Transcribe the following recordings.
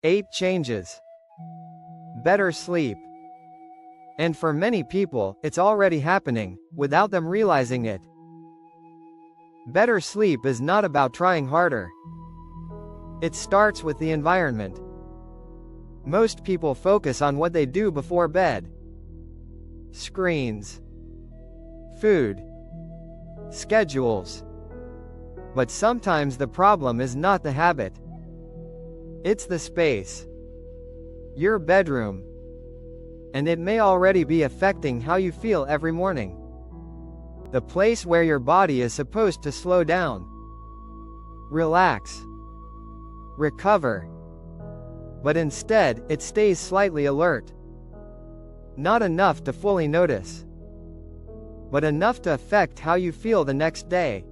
8 changes. Better sleep. And for many people, it's already happening, without them realizing it. Better sleep is not about trying harder. It starts with the environment. Most people focus on what they do before bed. Screens. Food. Schedules. But sometimes the problem is not the habit. It's the space. Your bedroom. And it may already be affecting how you feel every morning. The place where your body is supposed to slow down. Relax. Recover. But instead, it stays slightly alert. Not enough to fully notice, but enough to affect how you feel the next day.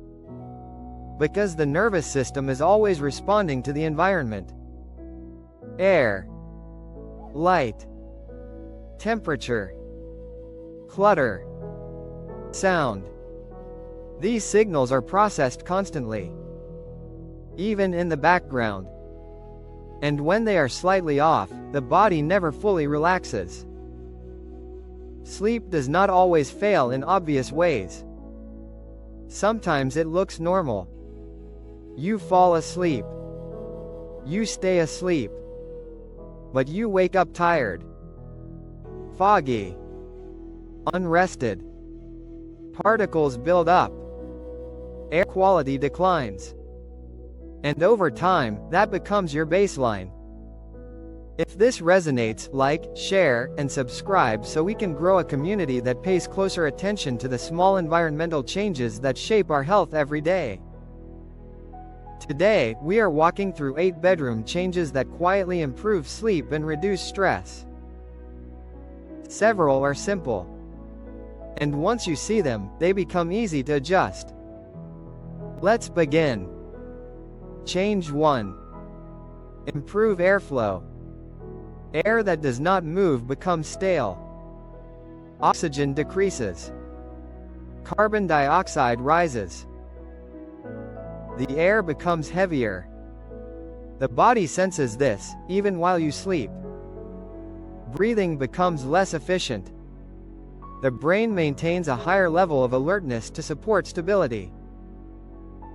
Because the nervous system is always responding to the environment. Air. Light. Temperature. Clutter. Sound. These signals are processed constantly, even in the background. And when they are slightly off, the body never fully relaxes. Sleep does not always fail in obvious ways. Sometimes it looks normal. You fall asleep. You stay asleep. But you wake up tired, foggy, unrested. Particles build up. Air quality declines. And over time, that becomes your baseline. If this resonates, like, share, and subscribe so we can grow a community that pays closer attention to the small environmental changes that shape our health every day. Today, we are walking through 8 bedroom changes that quietly improve sleep and reduce stress. Several are simple. And once you see them, they become easy to adjust. Let's begin. Change 1. Improve airflow. Air that does not move becomes stale. Oxygen decreases. Carbon dioxide rises. The air becomes heavier. The body senses this, even while you sleep. Breathing becomes less efficient. The brain maintains a higher level of alertness to support stability.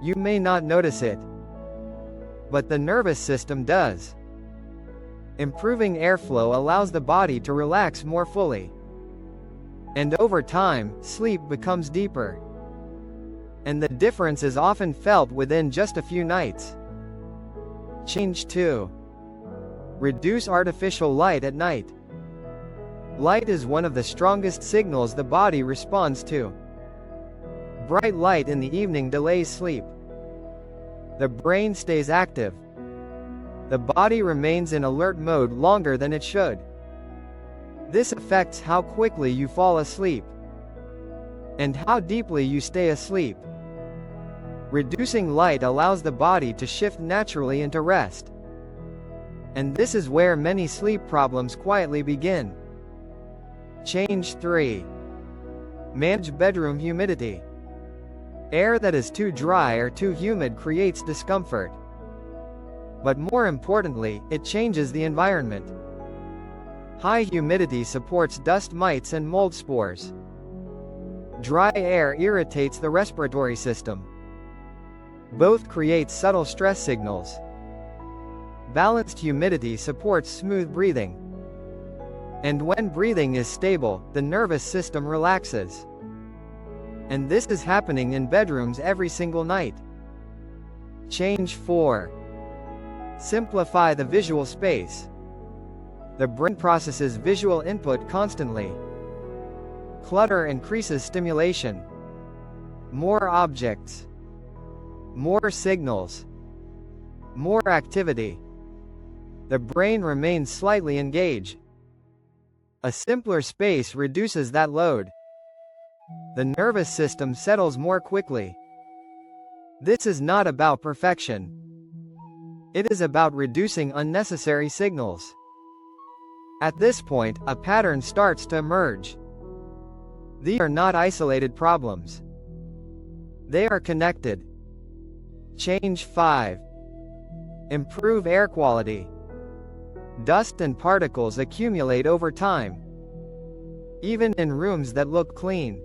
You may not notice it, but the nervous system does. Improving airflow allows the body to relax more fully. And over time, sleep becomes deeper. And the difference is often felt within just a few nights. Change 2. Reduce artificial light at night. Light is one of the strongest signals the body responds to. Bright light in the evening delays sleep. The brain stays active. The body remains in alert mode longer than it should. This affects how quickly you fall asleep and how deeply you stay asleep. Reducing light allows the body to shift naturally into rest. And this is where many sleep problems quietly begin. Change 3. Manage bedroom humidity. Air that is too dry or too humid creates discomfort. But more importantly, it changes the environment. High humidity supports dust mites and mold spores. Dry air irritates the respiratory system. Both create subtle stress signals. Balanced humidity supports smooth breathing. And when breathing is stable, the nervous system relaxes. And this is happening in bedrooms every single night. Change 4. Simplify the visual space. The brain processes visual input constantly. Clutter increases stimulation. More objects. More signals. More activity. The brain remains slightly engaged. A simpler space reduces that load. The nervous system settles more quickly. This is not about perfection. It is about reducing unnecessary signals. At this point, a pattern starts to emerge. These are not isolated problems. They are connected. Change 5. Improve air quality. Dust and particles accumulate over time, even in rooms that look clean.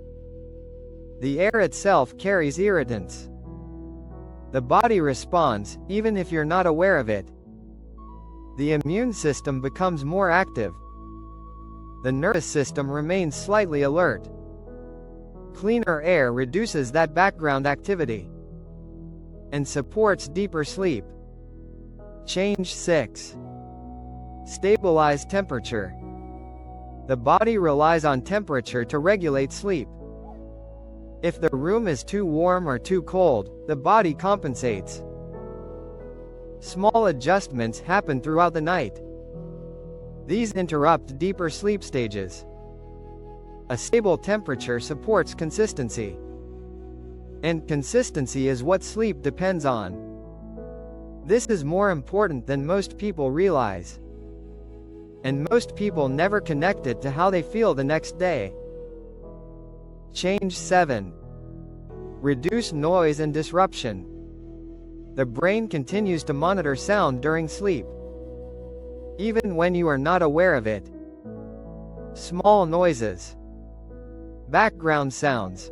The air itself carries irritants. The body responds, even if you're not aware of it. The immune system becomes more active. The nervous system remains slightly alert. Cleaner air reduces that background activity and supports deeper sleep. Change 6. Stabilize temperature. The body relies on temperature to regulate sleep. If the room is too warm or too cold, the body compensates. Small adjustments happen throughout the night. These interrupt deeper sleep stages. A stable temperature supports consistency. And consistency is what sleep depends on. This is more important than most people realize. And most people never connect it to how they feel the next day. Change 7. Reduce noise and disruption. The brain continues to monitor sound during sleep, even when you are not aware of it. Small noises, background sounds,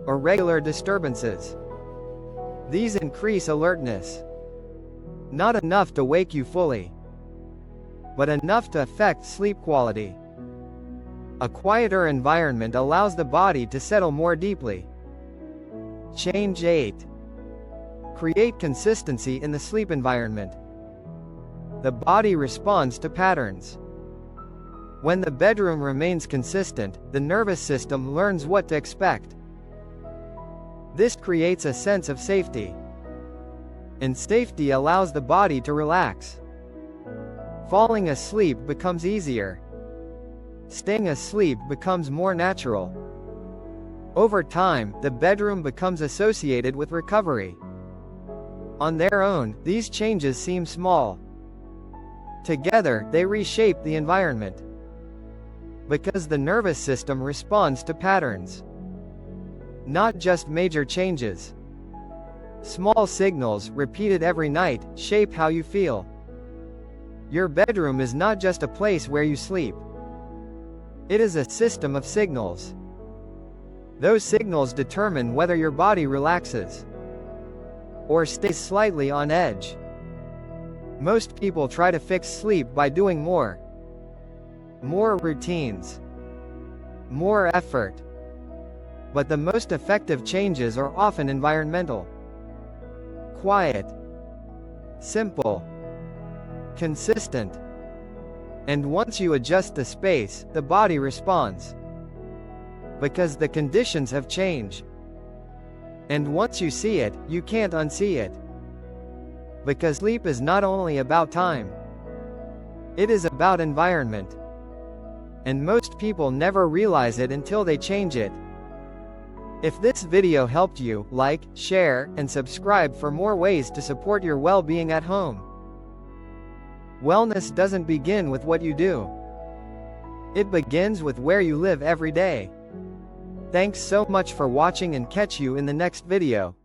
or regular disturbances. These increase alertness. Not enough to wake you fully, but enough to affect sleep quality. A quieter environment allows the body to settle more deeply. Change 8. Create consistency in the sleep environment. The body responds to patterns. When the bedroom remains consistent, the nervous system learns what to expect. This creates a sense of safety. And safety allows the body to relax. Falling asleep becomes easier. Staying asleep becomes more natural. Over time, the bedroom becomes associated with recovery. On their own, these changes seem small. Together, they reshape the environment. Because the nervous system responds to patterns, not just major changes. Small signals, repeated every night, shape how you feel. Your bedroom is not just a place where you sleep. It is a system of signals. Those signals determine whether your body relaxes or stays slightly on edge. Most people try to fix sleep by doing more routines, more effort. But the most effective changes are often environmental. Quiet, simple, consistent. And once you adjust the space, the body responds. Because the conditions have changed. And once you see it, you can't unsee it. Because sleep is not only about time, it is about environment. And most people never realize it until they change it. If this video helped you, like, share, and subscribe for more ways to support your well-being at home. Wellness doesn't begin with what you do. It begins with where you live every day. Thanks so much for watching and catch you in the next video.